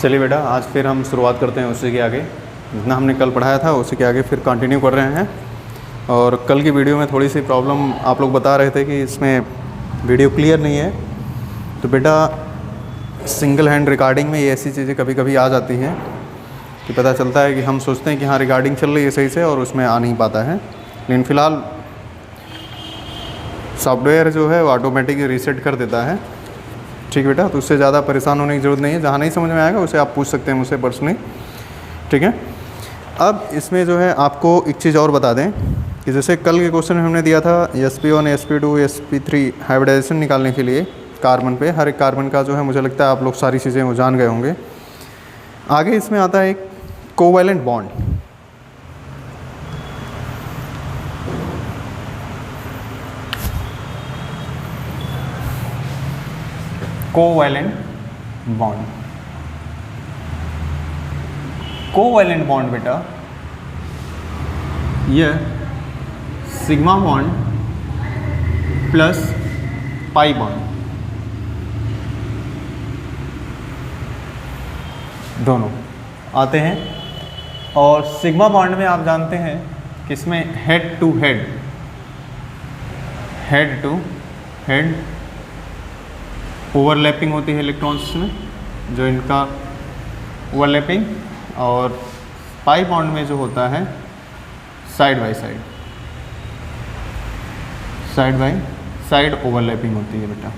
चलिए बेटा, आज फिर हम शुरुआत करते हैं उसी के आगे। जितना हमने कल पढ़ाया था उसी के आगे फिर कंटिन्यू कर रहे हैं। और कल की वीडियो में थोड़ी सी प्रॉब्लम आप लोग बता रहे थे कि इसमें वीडियो क्लियर नहीं है। तो बेटा, सिंगल हैंड रिकॉर्डिंग में ये ऐसी चीज़ें कभी कभी आ जाती हैं कि पता चलता है कि हम सोचते हैं कि हाँ रिकॉर्डिंग चल रही है सही से, और उसमें आ नहीं पाता है। लेकिन फ़िलहाल सॉफ्टवेयर जो है वो ऑटोमेटिक रीसेट कर देता है। ठीक बेटा, तो उससे ज़्यादा परेशान होने की ज़रूरत नहीं है। जहाँ नहीं समझ में आएगा उसे आप पूछ सकते हैं मुझसे पर्सनली। ठीक है, अब इसमें जो है आपको एक चीज़ और बता दें कि जैसे कल के क्वेश्चन में हमने दिया था sp1 sp2 sp3 हाइब्रिडाइजेशन निकालने के लिए कार्बन पे। हर एक कार्बन का जो है मुझे लगता है आप लोग सारी चीज़ें वो जान गए होंगे। आगे इसमें आता है एक covalent bond. Covalent bond, covalent bond बेटा यह sigma bond plus pi bond दोनों आते हैं। और सिग्मा बॉन्ड में आप जानते हैं कि इसमें हेड टू हेड ओवरलैपिंग होती है इलेक्ट्रॉन्स में, जो इनका ओवरलैपिंग, और पाई बॉन्ड में जो होता है साइड बाय साइड ओवरलैपिंग होती है बेटा।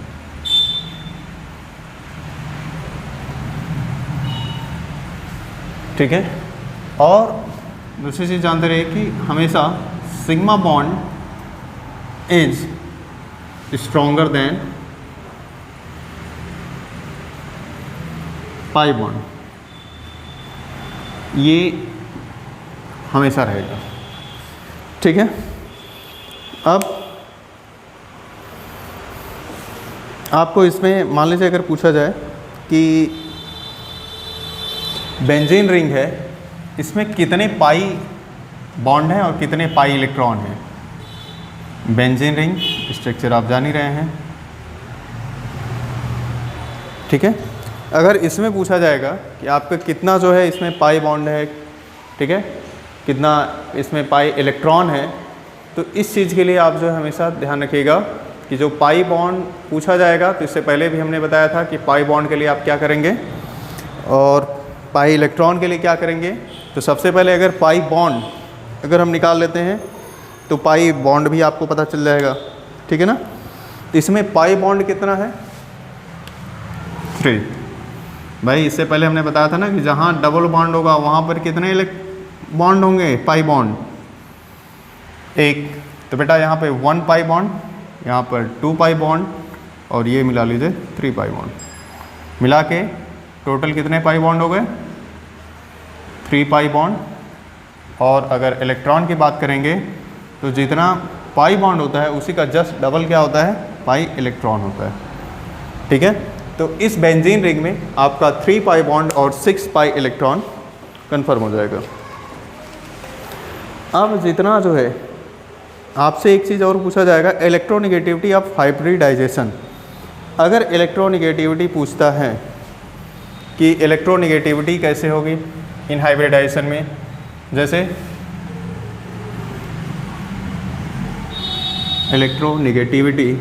ठीक है, और दूसरी चीज़ जानते रहिए कि हमेशा sigma bond is stronger than pi bond, ये हमेशा रहेगा। ठीक है, अब आपको इसमें मान लीजिए अगर पूछा जाए कि बेंजीन रिंग है, इसमें कितने पाई बॉन्ड हैं और कितने पाई इलेक्ट्रॉन हैं। बेंजीन रिंग स्ट्रक्चर आप जान ही रहे हैं। ठीक है, अगर इसमें पूछा जाएगा कि आपका कितना जो है इसमें पाई बॉन्ड है, ठीक है, कितना इसमें पाई इलेक्ट्रॉन है, तो इस चीज़ के लिए आप जो है हमेशा ध्यान रखिएगा कि जो पाई बॉन्ड पूछा जाएगा, तो इससे पहले भी हमने बताया था कि पाई बॉन्ड के लिए आप क्या करेंगे और पाई इलेक्ट्रॉन के लिए क्या करेंगे। तो सबसे पहले अगर पाई बॉन्ड अगर हम निकाल लेते हैं तो पाई बॉन्ड भी आपको पता चल जाएगा। ठीक है ना, तो इसमें पाई बॉन्ड कितना है 3। भाई इससे पहले हमने बताया था ना कि जहाँ डबल बॉन्ड होगा वहाँ पर कितने बॉन्ड होंगे, पाई बॉन्ड 1। तो बेटा यहाँ पे 1 पाई बॉन्ड, यहाँ पर 2 पाई बॉन्ड, और ये मिला लीजिए 3 पाई बॉन्ड। मिला के टोटल कितने पाई बॉन्ड हो गए 3 पाई बॉन्ड। और अगर इलेक्ट्रॉन की बात करेंगे तो जितना पाई बॉन्ड होता है उसी का जस्ट डबल क्या होता है, पाई इलेक्ट्रॉन होता है। ठीक है, तो इस बेंजीन रिंग में आपका 3 पाई बॉन्ड और 6 पाई इलेक्ट्रॉन कंफर्म हो जाएगा। अब जितना जो है आपसे एक चीज़ और पूछा जाएगा, इलेक्ट्रोनिगेटिविटी ऑफ हाइब्रिडाइजेशन। अगर इलेक्ट्रोनिगेटिविटी पूछता है कि इलेक्ट्रोनिगेटिविटी कैसे होगी इन हाइब्रिडाइजेशन में, जैसे इलेक्ट्रोनिगेटिविटी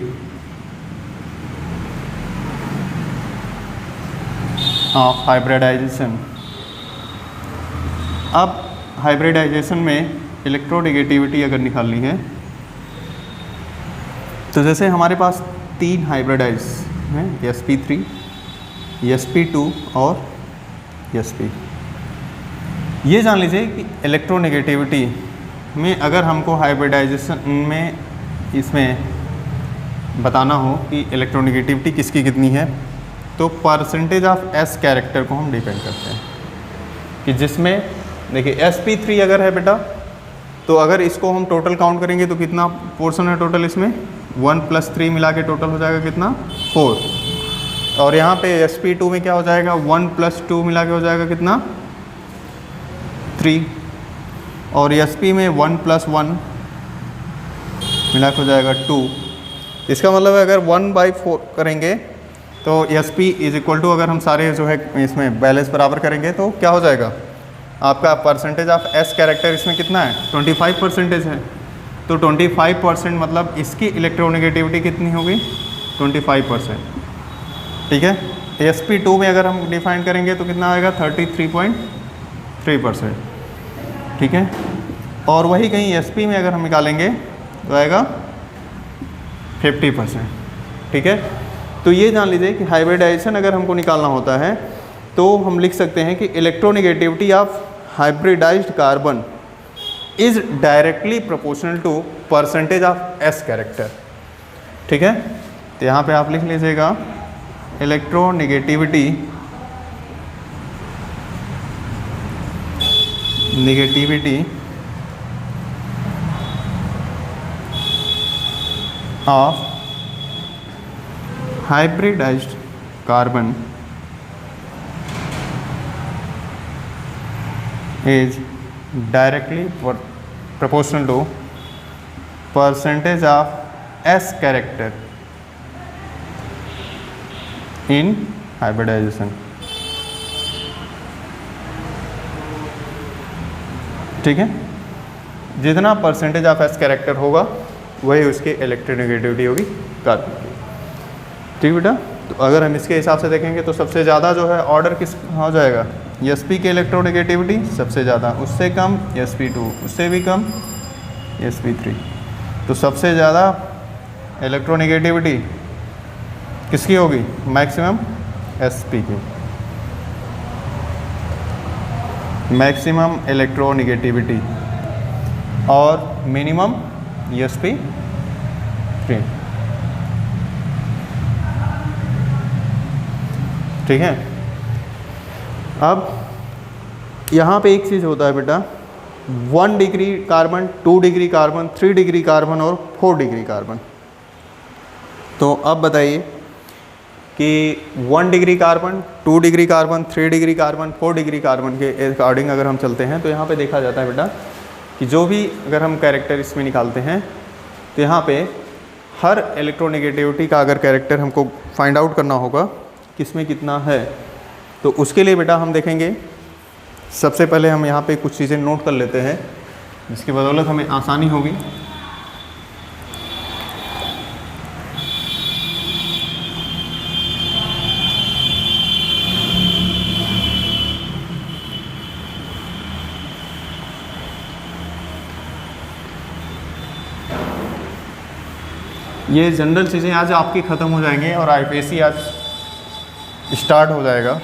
ऑफ हाइब्रिडाइजेशन। अब हाइब्रिडाइजेशन में इलेक्ट्रोनिगेटिविटी अगर निकालनी है तो जैसे हमारे पास 3 हाइब्रिडाइज हैं, sp3, sp2 और sp। ये जान लीजिए कि इलेक्ट्रोनिगेटिविटी में अगर हमको हाइब्रिडाइजेशन में इसमें बताना हो कि इलेक्ट्रोनिगेटिविटी किसकी कितनी है, तो परसेंटेज ऑफ s कैरेक्टर को हम डिपेंड करते हैं कि जिसमें देखिए sp3 अगर है बेटा, तो अगर इसको हम टोटल काउंट करेंगे तो कितना पोर्शन है टोटल, इसमें 1 + 3 मिला के टोटल हो जाएगा कितना 4। और यहाँ पे sp2 में क्या हो जाएगा 1 + 2 मिला के हो जाएगा कितना 3। और sp में 1 + 1 मिला के हो जाएगा 2। इसका मतलब है अगर 1/4 करेंगे तो Sp इज इक्वल टू, अगर हम सारे जो है इसमें बैलेंस बराबर करेंगे तो क्या हो जाएगा, आपका परसेंटेज ऑफ S कैरेक्टर इसमें कितना है, 25% है। तो 25% मतलब इसकी इलेक्ट्रोनेगेटिविटी कितनी होगी, 25%। ठीक है। Sp2 में अगर हम डिफाइन करेंगे तो कितना आएगा, 33.3%। ठीक है। और वही कहीं Sp में अगर हम निकालेंगे तो आएगा 50%। ठीक है। तो ये जान लीजिए कि हाइब्रिडाइजेशन अगर हमको निकालना होता है तो हम लिख सकते हैं कि electronegativity of hybridized carbon is directly proportional to percentage of S character. ठीक है। तो यहाँ पे आप लिख लीजिएगा electronegativity of hybridized carbon is directly proportional to percentage of S character in hybridization। ठीक है। जितना परसेंटेज ऑफ S कैरेक्टर होगा वही उसकी इलेक्ट्रोनेगेटिविटी होगी कार्बन की। ठीक बेटा। तो अगर हम इसके हिसाब से देखेंगे तो सबसे ज़्यादा जो है ऑर्डर किस हो जाएगा, Sp की इलेक्ट्रोनेगेटिविटी सबसे ज़्यादा, उससे कम Sp2, उससे भी कम Sp3। तो सबसे ज़्यादा इलेक्ट्रोनेगेटिविटी किसकी होगी, मैक्सिमम Sp की, मैक्सिमम इलेक्ट्रोनेगेटिविटी, और मिनिमम Sp3। ठीक है। अब यहाँ पे एक चीज़ होता है बेटा, 1 degree carbon, 2 degree carbon, 3 degree carbon और 4 डिग्री कार्बन। तो अब बताइए कि 1 degree carbon, 2 degree carbon, 3 degree carbon, 4 degree carbon के अकॉर्डिंग अगर हम चलते हैं तो यहाँ पे देखा जाता है बेटा कि जो भी अगर हम कैरेक्टर इसमें निकालते हैं तो यहाँ पे हर इलेक्ट्रोनेगेटिविटी का अगर कैरेक्टर हमको फाइंड आउट करना होगा किसमें कितना है, तो उसके लिए बेटा हम देखेंगे, सबसे पहले हम यहाँ पे कुछ चीज़ें नोट कर लेते हैं जिसकी बदौलत हमें आसानी होगी। ये जनरल चीज़ें आज आपकी ख़त्म हो जाएंगी और IPSC आज स्टार्ट हो जाएगा।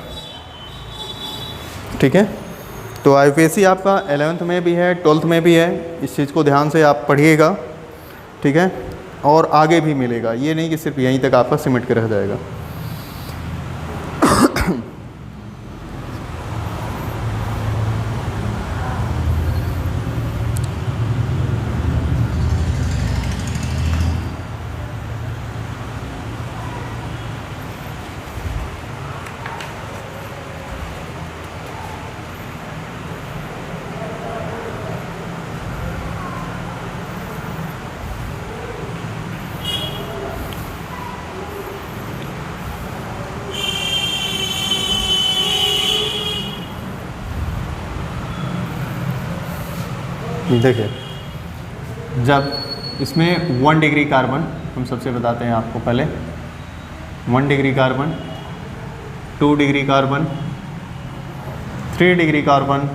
ठीक है। तो IPSC आपका 11th में भी है, 12th में भी है, इस चीज़ को ध्यान से आप पढ़िएगा। ठीक है। और आगे भी मिलेगा, ये नहीं कि सिर्फ यहीं तक आपका सिमट के रह जाएगा। देखिए, जब इसमें 1 डिग्री कार्बन, हम सबसे बताते हैं आपको पहले, 1 degree carbon, 2 degree carbon, 3 degree carbon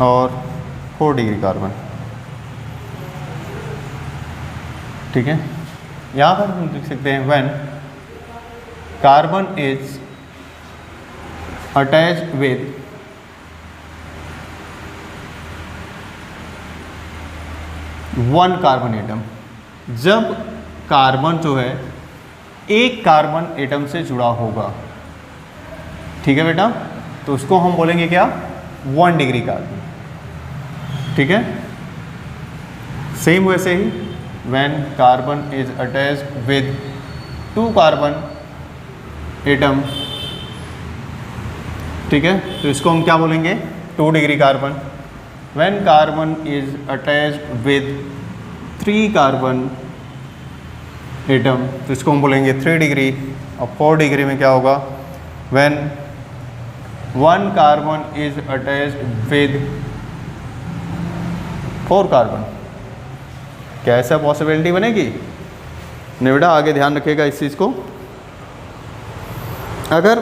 और 4 डिग्री कार्बन। ठीक है। यहाँ पर हम लिख सकते हैं when carbon is attached with one carbon atom, जब कार्बन जो है एक कार्बन एटम से जुड़ा होगा। ठीक है बेटा। तो उसको हम बोलेंगे क्या, 1 डिग्री कार्बन। ठीक है। सेम वैसे ही when carbon is attached with 2 carbon atom. ठीक है। तो इसको हम क्या बोलेंगे, 2 degree carbon. When carbon is attached with 3 carbon atom, तो इसको हम बोलेंगे 3 डिग्री। और 4 डिग्री में क्या होगा, when 1 carbon is attached with 4 carbon. क्या ऐसा पॉसिबिलिटी बनेगी? नहीं बेटा, आगे ध्यान रखिएगा इस चीज़ को। अगर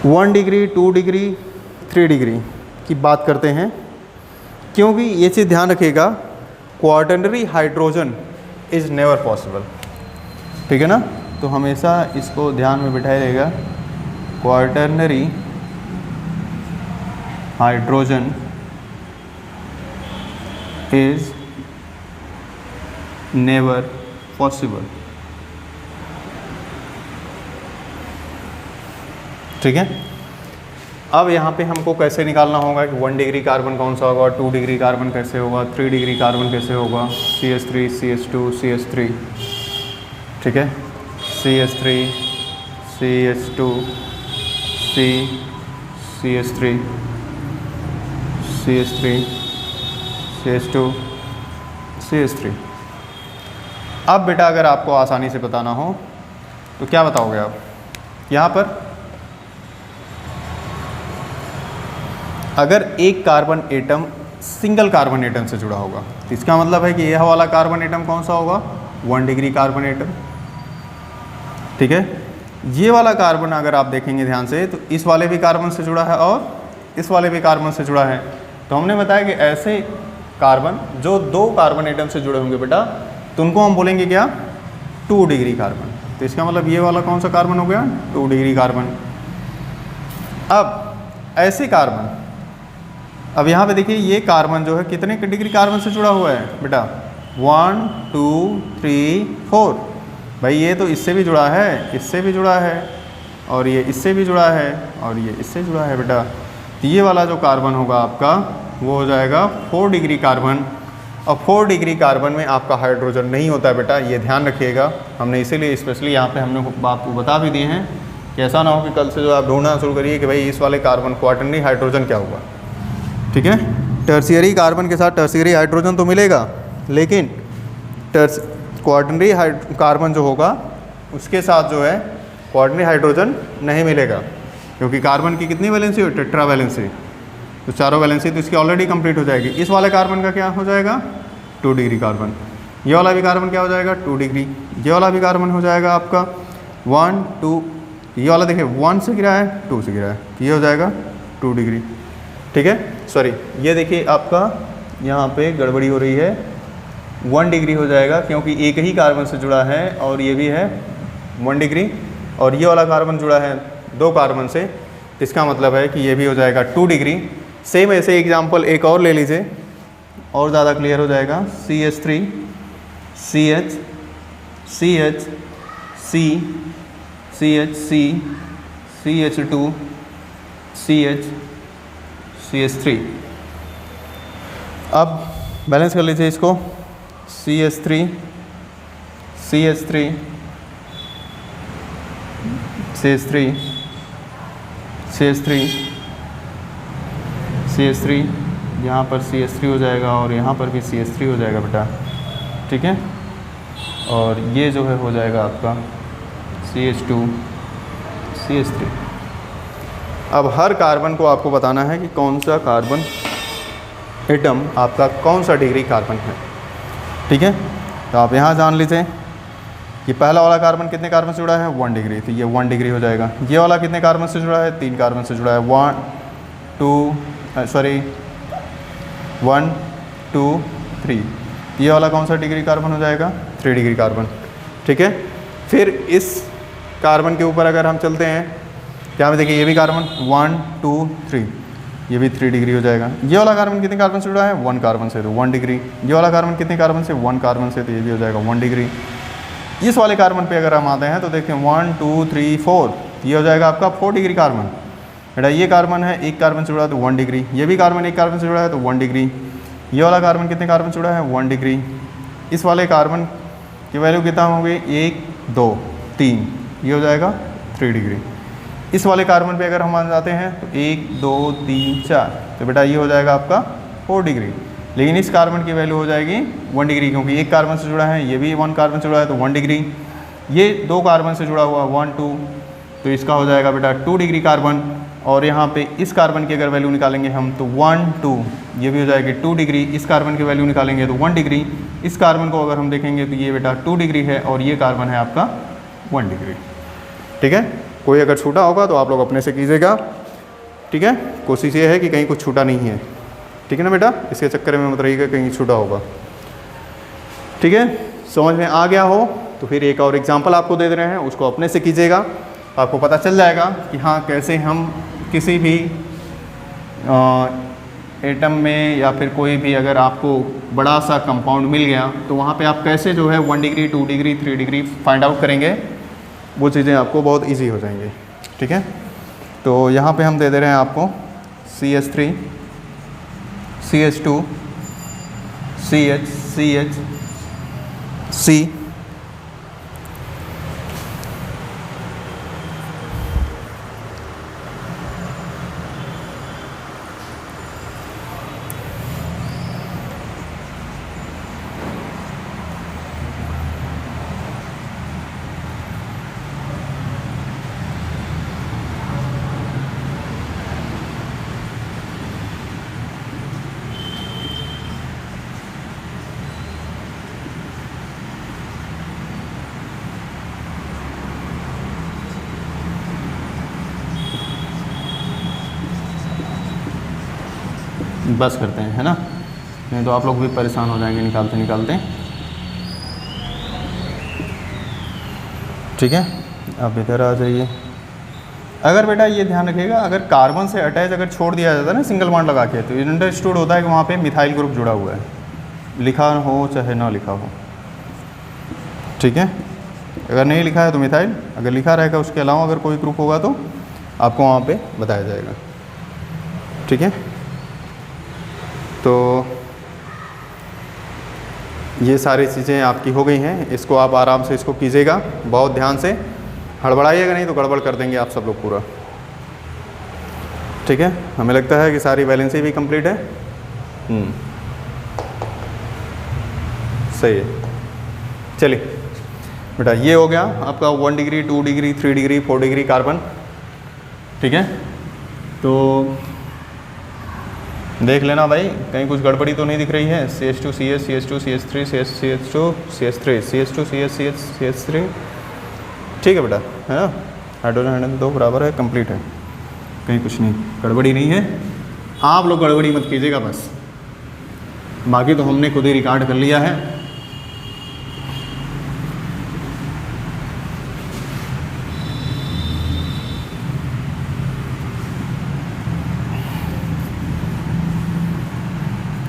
1 डिग्री, 2 डिग्री, 3 डिग्री की बात करते हैं, क्योंकि ये चीज़ ध्यान रखिएगा, quaternary hydrogen is never possible. ठीक है ना, तो हमेशा इसको ध्यान में बिठाया रहेगा, quaternary hydrogen is never possible. ठीक है, अब यहाँ पे हमको कैसे निकालना होगा कि 1 डिग्री कार्बन कौन सा होगा, 2 डिग्री कार्बन कैसे होगा, 3 डिग्री कार्बन कैसे होगा, CH3, CH2, CH3। ठीक है, CH3, CH2, CH3, CH3, CH2, CH3। अब बेटा अगर आपको आसानी से बताना हो तो क्या बताओगे आप? यहाँ पर अगर एक carbon atom single carbon atom से जुड़ा होगा तो इसका मतलब है कि यह वाला कार्बन एटम कौन सा होगा, 1 डिग्री कार्बन एटम। ठीक है, ये वाला कार्बन अगर आप देखेंगे ध्यान से तो इस वाले भी कार्बन से जुड़ा है और इस वाले भी कार्बन से जुड़ा है। तो हमने बताया कि ऐसे कार्बन जो 2 कार्बन एटम से जुड़े होंगे बेटा, तो उनको हम बोलेंगे क्या, 2 डिग्री कार्बन। तो इसका मतलब ये वाला कौन सा कार्बन हो गया, 2 डिग्री कार्बन। अब ऐसे कार्बन, अब यहाँ पे देखिए ये कार्बन जो है कितने डिग्री कार्बन से जुड़ा हुआ है बेटा, 1 2 3 4। भाई ये तो इससे भी जुड़ा है, इससे भी जुड़ा है, और ये इससे भी जुड़ा है, और ये इससे जुड़ा है बेटा। तो ये वाला जो कार्बन होगा आपका वो हो जाएगा 4 डिग्री कार्बन। और 4 डिग्री कार्बन में आपका हाइड्रोजन नहीं होता है बेटा, ये ध्यान रखिएगा। हमने इसीलिए स्पेशली यहाँ पे हमने आपको बता भी दिए हैं कि ऐसा ना हो कि कल से जो आप ढूंढना शुरू करिए कि भाई इस वाले कार्बन क्वाटर्नरी हाइड्रोजन क्या हुआ। ठीक है, टर्शियरी कार्बन के साथ टर्शियरी हाइड्रोजन तो मिलेगा, लेकिन क्वाटर्नरी कार्बन जो होगा उसके साथ जो है क्वाटर्नरी हाइड्रोजन नहीं मिलेगा, क्योंकि कार्बन की कितनी वैलेंसी हो, टेट्रा वैलेंसी। तो चारों वैलेंसी तो इसकी ऑलरेडी कंप्लीट हो जाएगी। इस वाले कार्बन का क्या हो जाएगा, 2 डिग्री कार्बन। ये वाला भी कार्बन क्या हो जाएगा, 2 डिग्री। ये वाला भी कार्बन हो जाएगा आपका 1 2, ये वाला देखिए 1 से गिरा है, 2 से गिरा है, ये हो जाएगा 2 डिग्री। ठीक है, सॉरी ये देखिए आपका यहाँ पे गड़बड़ी हो रही है, 1 डिग्री हो जाएगा, क्योंकि एक ही कार्बन से जुड़ा है और ये भी है 1 डिग्री, और ये वाला कार्बन जुड़ा है 2 कार्बन से, तो इसका मतलब है कि ये भी हो जाएगा 2 डिग्री। सेम ऐसे एग्जाम्पल एक और ले लीजिए और ज़्यादा क्लियर हो जाएगा, CH3, CH, CH, C, CH, C, CH2, CH, CH3। अब बैलेंस कर लीजिए इसको, CH3, CH3, CH3, CH3, CH3, यहाँ पर CH3 हो जाएगा और यहाँ पर भी CH3 हो जाएगा बेटा। ठीक है, और ये जो है हो जाएगा आपका CH2, CH3। अब हर कार्बन को आपको बताना है कि कौन सा कार्बन एटम आपका कौन सा डिग्री कार्बन है। ठीक है, तो आप यहाँ जान लीजिए कि पहला वाला कार्बन कितने कार्बन से जुड़ा है, 1 डिग्री, तो ये 1 डिग्री हो जाएगा। ये वाला कितने कार्बन से जुड़ा है, 3 कार्बन से जुड़ा है, 1 2 3। ये वाला कौन सा डिग्री कार्बन हो जाएगा, 3 डिग्री कार्बन। ठीक है, फिर इस कार्बन के ऊपर अगर हम चलते हैं, क्या में देखिए ये भी कार्बन 1 2 3, ये भी 3 डिग्री हो जाएगा। ये वाला कार्बन कितने कार्बन से जुड़ा है, 1 कार्बन से, तो 1 डिग्री। ये वाला कार्बन कितने कार्बन से, 1 कार्बन से, तो ये भी हो जाएगा 1 डिग्री। इस वाले कार्बन पे अगर हम आते हैं तो देखें 1 2 3 4, ये हो जाएगा आपका 4 डिग्री कार्बन। बेटा ये कार्बन है, एक कार्बन से जुड़ा है तो 1 डिग्री, ये भी कार्बन एक कार्बन से जुड़ा है तो 1 डिग्री। ये वाला कार्बन कितने कार्बन से जुड़ा है, 1 डिग्री। इस वाले कार्बन की वैल्यू कितना होगी, 1 2 3, ये हो जाएगा 3 डिग्री। इस वाले कार्बन पे अगर हम आ जाते हैं तो 1 2 3 4, तो बेटा ये हो जाएगा आपका 4 डिग्री। लेकिन इस कार्बन की वैल्यू हो जाएगी 1 डिग्री, क्योंकि एक कार्बन से जुड़ा है, ये भी 1 कार्बन से जुड़ा है तो 1 डिग्री, ये 2 कार्बन से जुड़ा हुआ 1 2, तो इसका हो जाएगा बेटा 2 डिग्री कार्बन। और यहाँ पे इस कार्बन की अगर वैल्यू निकालेंगे हम तो 1 2, ये भी हो जाएगी 2 डिग्री। इस कार्बन की वैल्यू निकालेंगे तो 1 डिग्री। इस कार्बन को अगर हम देखेंगे तो ये बेटा 2 डिग्री है और ये कार्बन है आपका 1 डिग्री। ठीक है, कोई अगर छूटा होगा तो आप लोग अपने से कीजिएगा। ठीक है, कोशिश ये है कि कहीं कुछ छूटा नहीं है। ठीक है ना बेटा, इसके चक्कर में मत रहिएगा कहीं छूटा होगा। ठीक है, समझ में आ गया हो तो फिर एक और एग्जांपल आपको दे रहे हैं, उसको अपने से कीजिएगा, आपको पता चल जाएगा कि हाँ कैसे हम किसी भी एटम में या फिर कोई भी अगर आपको बड़ा सा कंपाउंड मिल गया तो वहाँ पे आप कैसे जो है 1 degree 2 degree 3 degree find out करेंगे, वो चीज़ें आपको बहुत ईजी हो जाएंगी। ठीक है, तो यहाँ पे हम दे दे रहे हैं आपको CH3 CH2 CH CH C बस करते हैं, है ना, नहीं तो आप लोग भी परेशान हो जाएंगे निकालते निकालते। ठीक है, अब इधर आ जाइए। अगर बेटा ये ध्यान रखिएगा, अगर कार्बन से अटैच अगर छोड़ दिया जाता है ना सिंगल बॉन्ड लगा के, तो अंडरस्टूड होता है कि वहाँ पे मिथाइल ग्रुप जुड़ा हुआ है, लिखा हो चाहे ना लिखा हो। ठीक है, अगर नहीं लिखा है तो मिथाइल, अगर लिखा रहेगा उसके अलावा अगर कोई ग्रुप होगा तो आपको वहाँ पे बताया जाएगा। ठीक है, तो ये सारी चीज़ें आपकी हो गई हैं, इसको आप आराम से इसको कीजिएगा, बहुत ध्यान से, हड़बड़ाइएगा नहीं तो गड़बड़ कर देंगे आप सब लोग पूरा। ठीक है, हमें लगता है कि सारी बैलेंसी भी कंप्लीट है। सही है, चलिए बेटा ये हो गया आपका 1 degree 2 degree 3 degree 4 degree carbon. ठीक है, तो देख लेना भाई कहीं कुछ गड़बड़ी तो नहीं दिख रही है। CH2 CH CH2 CH3 CH2 CH3 CH2 CH CH CH3। ठीक है बेटा, है ना, हाइड्रोजन हाइड्रोजन 2 बराबर है, कंप्लीट है, कहीं कुछ नहीं गड़बड़ी नहीं है। आप लोग गड़बड़ी मत कीजिएगा बस, बाकी तो हमने खुद ही रिकॉर्ड कर लिया है।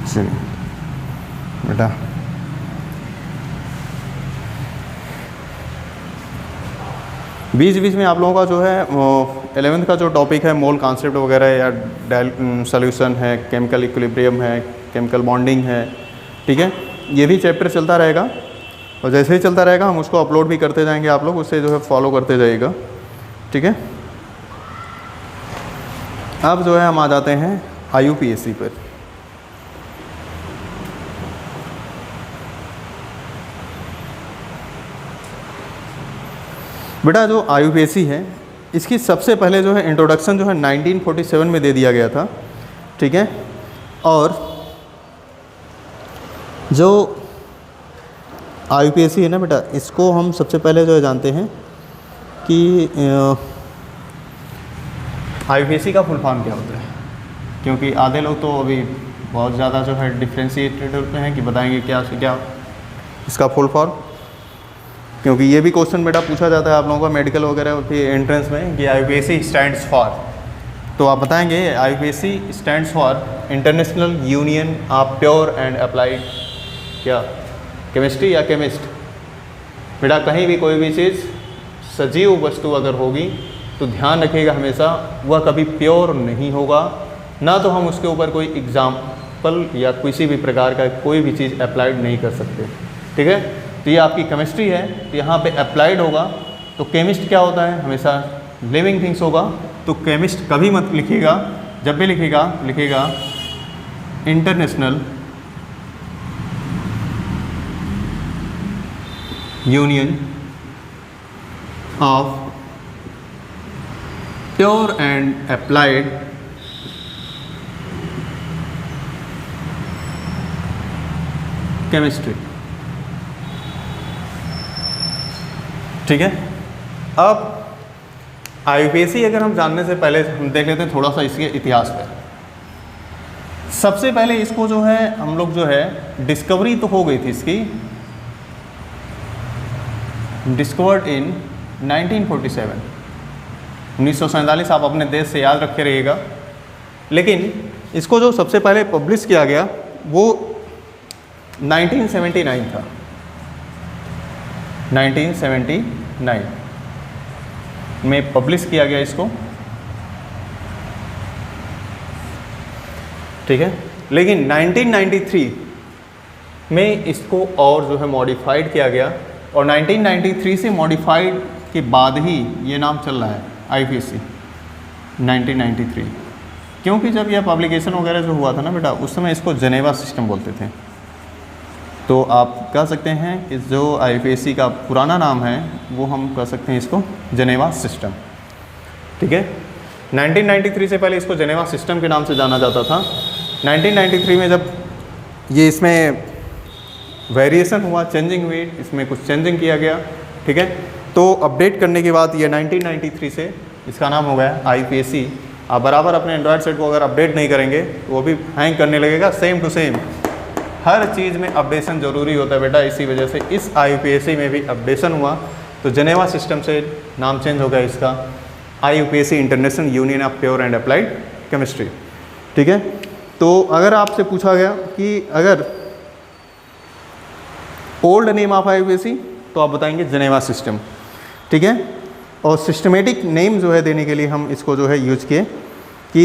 चलिए बेटा, बीच बीच में आप लोगों का जो है 11th का जो टॉपिक है मोल कॉन्सेप्ट वगैरह या सॉल्यूशन है, केमिकल इक्विलिब्रियम है, केमिकल बॉन्डिंग है। ठीक है, ये भी चैप्टर चलता रहेगा और जैसे ही चलता रहेगा हम उसको अपलोड भी करते जाएंगे, आप लोग उससे जो है फॉलो करते जाइएगा। ठीक है, अब जो है हम आ जाते हैं IUPAC पर। बेटा जो IUPAC है इसकी सबसे पहले जो है इंट्रोडक्शन जो है 1947 में दे दिया गया था। ठीक है, और जो IUPAC है ना बेटा, इसको हम सबसे पहले जो है जानते हैं कि IUPAC का फुल फॉर्म क्या होता है, क्योंकि आधे लोग तो अभी बहुत ज़्यादा जो है डिफ्रेंशिएटेड होते हैं कि बताएंगे क्या से क्या इसका फुल फॉर्म, क्योंकि ये भी क्वेश्चन बेटा पूछा जाता है आप लोगों का मेडिकल वगैरह होती है एंट्रेंस में कि IUPAC स्टैंड्स फॉर, तो आप बताएंगे IUPAC stands for international union of pure and applied क्या केमिस्ट्री या केमिस्ट। बेटा कहीं भी कोई भी चीज़ सजीव वस्तु अगर होगी तो ध्यान रखिएगा हमेशा वह कभी प्योर नहीं होगा, ना तो हम उसके ऊपर कोई एग्जाम्पल या किसी भी प्रकार का कोई भी चीज़ अप्लाइड नहीं कर सकते। ठीक है, तो ये आपकी केमिस्ट्री है, तो यहाँ पे अप्लाइड होगा। तो केमिस्ट क्या होता है, हमेशा लिविंग थिंग्स होगा। तो केमिस्ट कभी मत लिखिएगा, जब भी लिखिएगा international union of pure and applied chemistry. ठीक है, अब IUPAC अगर हम जानने से पहले हम देख लेते हैं थोड़ा सा इसके इतिहास पर। सबसे पहले इसको जो है हम लोग जो है डिस्कवरी तो हो गई थी इसकी, डिस्कवर्ड इन 1947, 1947 आप अपने देश से याद रखे रहिएगा। लेकिन इसको जो सबसे पहले पब्लिश किया गया वो 1979 था, 1979 में पब्लिश किया गया इसको। ठीक है, लेकिन 1993 में इसको और जो है मॉडिफाइड किया गया और 1993 से मॉडिफाइड के बाद ही ये नाम चल रहा है IUPAC 1993, क्योंकि जब यह पब्लिकेशन वगैरह जो हुआ था ना बेटा उस समय इसको जेनेवा सिस्टम बोलते थे। तो आप कह सकते हैं कि जो IUPAC का पुराना नाम है वो हम कह सकते हैं इसको जेनेवा सिस्टम। ठीक है, 1993 से पहले इसको जेनेवा सिस्टम के नाम से जाना जाता था। 1993 में जब ये इसमें वेरिएशन हुआ, चेंजिंग हुई, इसमें कुछ चेंजिंग किया गया। ठीक है, तो अपडेट करने के बाद ये 1993 से इसका नाम हो गया IUPAC। आप बराबर अपने एंड्रॉयड सेट को अगर अपडेट नहीं करेंगे तो वो भी हैंग करने लगेगा, सेम टू सेम। हर चीज़ में अपडेशन ज़रूरी होता है बेटा, इसी वजह से इस IUPAC में भी अपडेशन हुआ तो जेनेवा सिस्टम से नाम चेंज हो गया इसका IUPAC international union of pure and applied chemistry. ठीक है, तो अगर आपसे पूछा गया कि अगर ओल्ड नेम ऑफ IUPAC तो आप बताएंगे जेनेवा सिस्टम। ठीक है, और सिस्टमेटिक नेम जो है देने के लिए हम इसको जो है यूज किए कि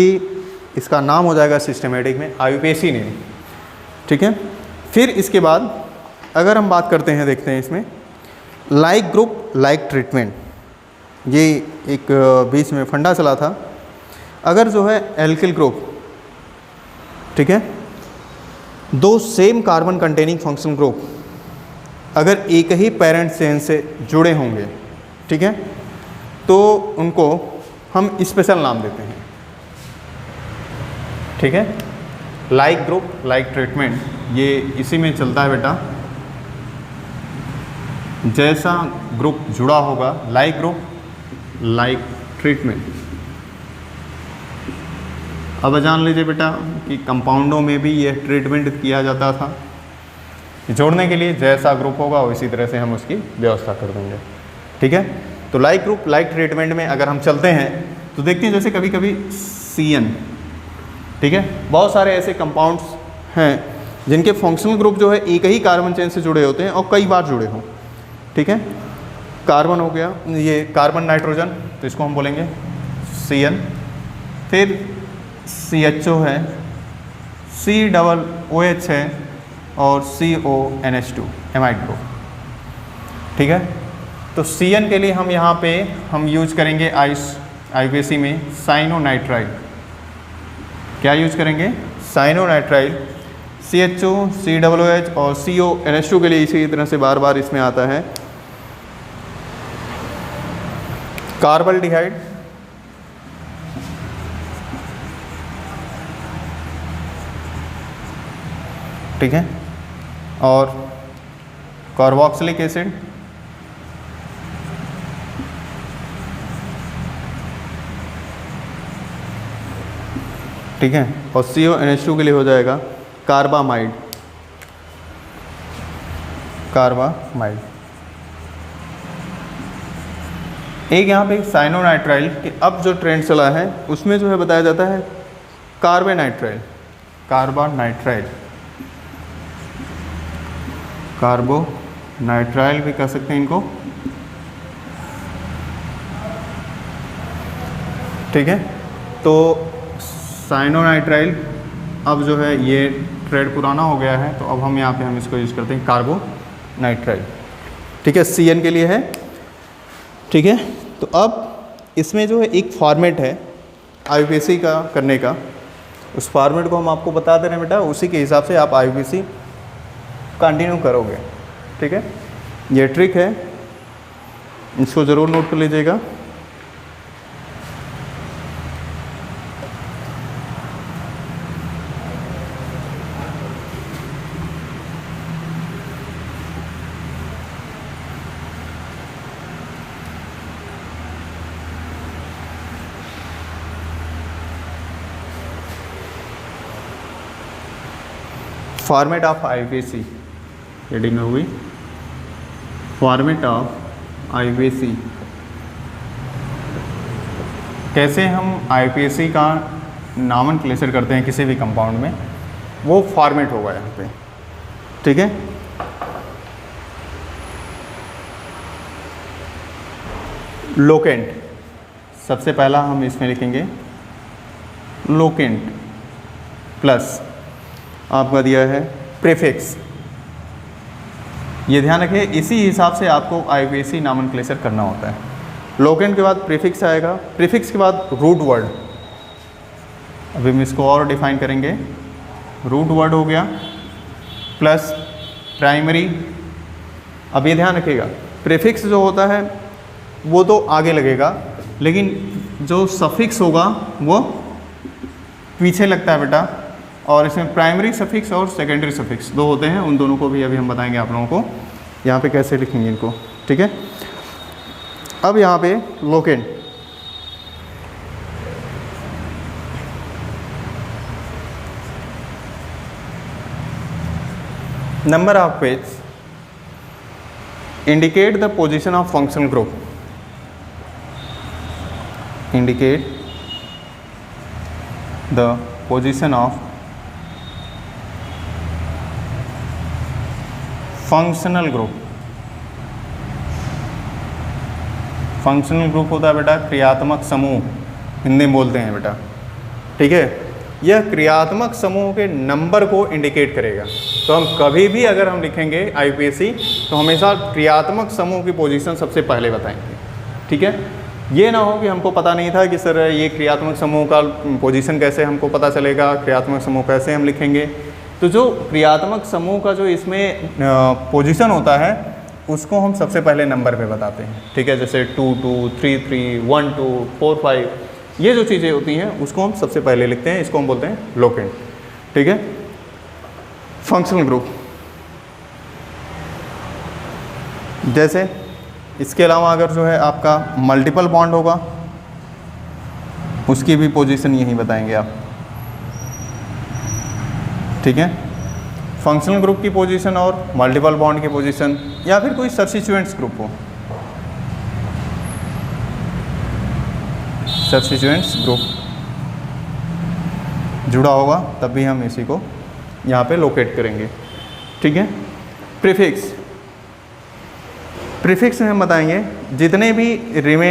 इसका नाम हो जाएगा सिस्टमेटिक में IUPAC नेम। ठीक है, फिर इसके बाद अगर हम बात करते हैं, देखते हैं इसमें लाइक ग्रुप लाइक ट्रीटमेंट, ये एक बीच में फंडा चला था। अगर जो है एल्किल ग्रुप, ठीक है, दो same carbon containing functional group अगर एक ही पेरेंट चेन से जुड़े होंगे, ठीक है, तो उनको हम स्पेशल नाम देते हैं। ठीक है, लाइक ग्रुप लाइक ट्रीटमेंट ये इसी में चलता है बेटा, जैसा ग्रुप जुड़ा होगा लाइक ग्रुप लाइक ट्रीटमेंट। अब जान लीजिए बेटा कि कंपाउंडों में भी यह ट्रीटमेंट किया जाता था, जोड़ने के लिए जैसा ग्रुप होगा उसी तरह से हम उसकी व्यवस्था कर देंगे। ठीक है, तो लाइक ग्रुप लाइक ट्रीटमेंट में अगर हम चलते हैं तो देखते हैं जैसे कभी कभी CN, ठीक है, बहुत सारे ऐसे कंपाउंड्स हैं जिनके फंक्शनल ग्रुप जो है एक ही कार्बन चेन से जुड़े होते हैं और कई बार जुड़े हों। ठीक है, कार्बन हो गया, ये कार्बन नाइट्रोजन, तो इसको हम बोलेंगे CN। फिर CHO है, COOH है और CONH2 एमाइड ग्रुप। ठीक है, तो CN के लिए हम यहाँ पे हम यूज करेंगे IUPAC में साइनोनाइट्राइल। क्या यूज करेंगे? साइनोनाइट्राइल। CHO, COOH और CONH2 के लिए इसी तरह से बार बार इसमें आता है कार्बल्डिहाइड। ठीक है, और कार्बोक्सिलिक एसिड। ठीक है, और CONH2 के लिए हो जाएगा कार्बामाइड। कार्बामाइड। एक यहाँ पे साइनोनाइट्राइल कि अब जो ट्रेंड चला है उसमें जो है बताया जाता है कार्बोनाइट्राइल। कार्बोनाइट्राइल, कार्बोनाइट्राइल भी कह सकते हैं इनको। ठीक है, तो साइनोनाइट्राइल अब जो है ये ट्रेड पुराना हो गया है, तो अब हम यहाँ पे हम इसको यूज़ करते हैं कार्बोनाइट्राइल। ठीक है, CN के लिए है। ठीक है, तो अब इसमें जो है एक फॉर्मेट है IUPAC का करने का, उस फॉर्मेट को हम आपको बता दे रहे हैं बेटा, उसी के हिसाब से आप IUPAC कंटिन्यू करोगे। ठीक है, ये ट्रिक है, इसको ज़रूर नोट कर लीजिएगा। फॉर्मेट ऑफ आईपीसी हेडिंग हुई, फॉर्मेट ऑफ आईपीसी, कैसे हम आईपीसी का नॉमेनक्लेचर करते हैं किसी भी कंपाउंड में, वो फॉर्मेट होगा यहाँ पे, ठीक है। लोकेंट, सबसे पहला हम इसमें लिखेंगे लोकेंट प्लस आपका दिया है प्रीफिक्स। ये ध्यान रखें, इसी हिसाब से आपको आईपीसी नॉमेनक्लेचर करना होता है। लोकेंट के बाद प्रीफिक्स आएगा, प्रीफिक्स के बाद रूट वर्ड। अभी हम इसको और डिफाइन करेंगे। रूट वर्ड हो गया प्लस प्राइमरी। अब ये ध्यान रखिएगा, प्रीफिक्स जो होता है वो तो आगे लगेगा, लेकिन जो सफिक्स होगा वो पीछे लगता है बेटा। और इसमें प्राइमरी सफिक्स और सेकेंडरी सफिक्स दो होते हैं, उन दोनों को भी अभी हम बताएंगे आप लोगों को यहाँ पे कैसे लिखेंगे इनको, ठीक है। अब यहाँ पे locant, number of page indicate the position of functional group, indicate the position of functional group. Functional group होता है बेटा क्रियात्मक समूह, हिंदी में बोलते हैं बेटा, ठीक है। यह क्रियात्मक समूह के नंबर को इंडिकेट करेगा। तो हम कभी भी अगर हम लिखेंगे आईपीसी तो हमेशा क्रियात्मक समूह की पोजीशन सबसे पहले बताएंगे, ठीक है। ये ना हो कि हमको पता नहीं था कि सर ये क्रियात्मक समूह का पोजीशन कैसे हमको पता चलेगा, क्रियात्मक समूह कैसे हम लिखेंगे। तो जो क्रियात्मक समूह का जो इसमें पोजीशन होता है उसको हम सबसे पहले नंबर पे बताते हैं, ठीक है। जैसे 2 2 3 3 1 2 4 5, ये जो चीज़ें होती हैं उसको हम सबसे पहले लिखते हैं, इसको हम बोलते हैं लोकेंट, ठीक है। फंक्शनल ग्रुप, जैसे इसके अलावा अगर जो है आपका मल्टीपल बॉन्ड होगा उसकी भी पोजीशन यही बताएंगे आप, ठीक है। फंक्शनल ग्रुप की पोजीशन और मल्टीपल बॉन्ड की पोजीशन, या फिर कोई सबस्टिट्यूएंट्स ग्रुप हो, सबस्टिट्यूएंट्स ग्रुप जुड़ा होगा तब भी हम इसी को यहाँ पे लोकेट करेंगे, ठीक है। प्रीफिक्स, प्रीफिक्स में हम बताएंगे जितने भी रिमेन